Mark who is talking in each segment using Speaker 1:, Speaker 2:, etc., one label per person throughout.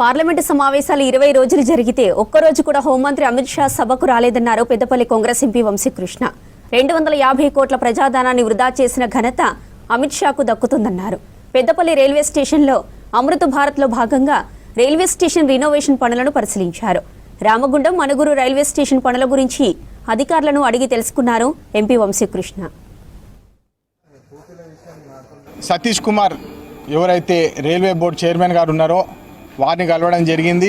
Speaker 1: Parliament సమావేశాలు 20 రోజులు జరిగితే ఒక్కరోజు కూడా హోంమంత్రి అమిత్ షా సభకు రాలేదన్నారు పెద్దపల్లి కాంగ్రెస్ ఎంపీ వంశీకృష్ణ. 250 కోట్ల ప్రజాధనాన్ని వృధా చేసిన ఘనత అమిత్ షాకు దక్కుతుందన్నారు. పెద్దపల్లి రైల్వే స్టేషన్లో అమృత్ భారత్లో భాగంగా రైల్వే స్టేషన్ రినోవేషన్ పనులను పరిశీలించారు. రామగుండం మనుగురు రైల్వే స్టేషన్ పనుల గురించి అధికారులను అడిగి తెలుసుకున్నారు ఎంపీ వంశీకృష్ణ.
Speaker 2: సతీష్ కుమార్ ఎవరైతే రైల్వే బోర్డు చైర్మన్ గారు ఉన్నారో వారిని కలవడం జరిగింది.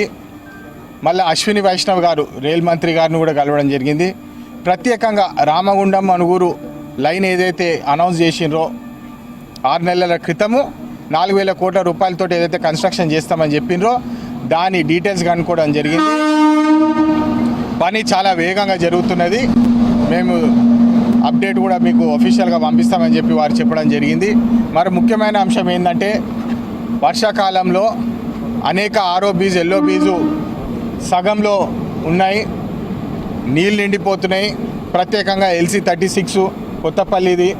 Speaker 2: మళ్ళీ అశ్విని వైష్ణవ్ గారు రైల్ మంత్రి గారిని కూడా కలవడం జరిగింది. ప్రత్యేకంగా రామగుండం మనుగురు లైన్ ఏదైతే అనౌన్స్ చేసిండ్రో 6 నెలల క్రితము 4,000 కోట్ల రూపాయలతో ఏదైతే కన్స్ట్రక్షన్ చేస్తామని చెప్పిండ్రో దాని డీటెయిల్స్ కనుక్కోవడం జరిగింది. పని చాలా వేగంగా జరుగుతున్నది. మేము అప్డేట్ కూడా మీకు అఫీషియల్గా పంపిస్తామని చెప్పి వారు చెప్పడం జరిగింది. మరి ముఖ్యమైన అంశం ఏంటంటే వర్షాకాలంలో అనేక ఆర్ఓబీస్ ఎల్ఓబీస్ సగంలో ఉన్నాయి, నీళ్ళు నిండిపోతున్నాయి. ప్రత్యేకంగా LC36 కొత్తపల్లిది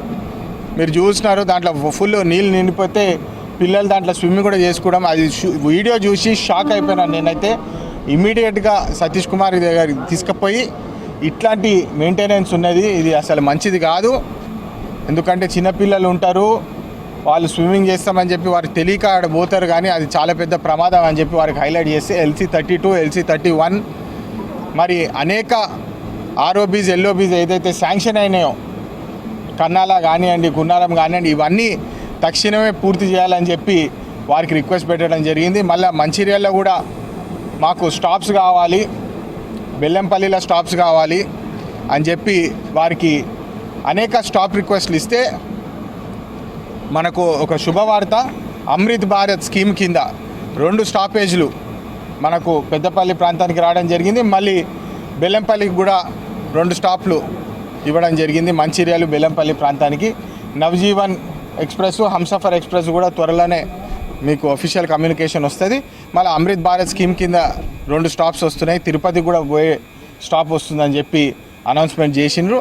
Speaker 2: మీరు చూస్తున్నారు. దాంట్లో ఫుల్ నీళ్ళు నిండిపోతే పిల్లలు దాంట్లో స్విమ్మింగ్ కూడా చేసుకోవడం, అది వీడియో చూసి షాక్ అయిపోయినాను నేనైతే. ఇమ్మీడియట్గా సతీష్ కుమార్ గారికి తీసుకుపోయి ఇట్లాంటి మెయింటెనెన్స్ ఉన్నది, ఇది అసలు మంచిది కాదు. ఎందుకంటే చిన్నపిల్లలు ఉంటారు, వాళ్ళు స్విమ్మింగ్ చేస్తామని చెప్పి వారికి తెలియక ఆడ పోతారు, కానీ అది చాలా పెద్ద ప్రమాదం అని చెప్పి వారికి హైలైట్ చేస్తే LC32 LC31 మరి అనేక ఆర్ఓబీస్ ఎల్ఓబీస్ ఏదైతే శాంక్షన్ అయినాయో కన్నాల కానివ్వండి గున్నారం కానివ్వండి ఇవన్నీ తక్షణమే పూర్తి చేయాలని చెప్పి వారికి రిక్వెస్ట్ పెట్టడం జరిగింది. మళ్ళీ మంచిర్యాలలో కూడా మాకు స్టాప్స్ కావాలి, బెల్లంపల్లిలో స్టాప్స్ కావాలి అని చెప్పి వారికి అనేక స్టాప్ రిక్వెస్ట్లు ఇస్తే మనకు ఒక శుభవార్త. అమృత్ భారత్ స్కీమ్ కింద 2 స్టాపేజ్లు మనకు పెద్దపల్లి ప్రాంతానికి రావడం జరిగింది. మళ్ళీ బెల్లంపల్లికి కూడా 2 స్టాప్లు ఇవ్వడం జరిగింది. మంచిర్యాల బెల్లంపల్లి ప్రాంతానికి నవజీవన్ ఎక్స్ప్రెస్ హంసఫర్ ఎక్స్ప్రెస్ కూడా త్వరలోనే మీకు అఫీషియల్ కమ్యూనికేషన్ వస్తుంది. మళ్ళీ అమృత్ భారత్ స్కీమ్ కింద 2 స్టాప్స్ వస్తున్నాయి. తిరుపతి కూడా పోయే స్టాప్ వస్తుందని చెప్పి అనౌన్స్మెంట్ చేసిండ్రు.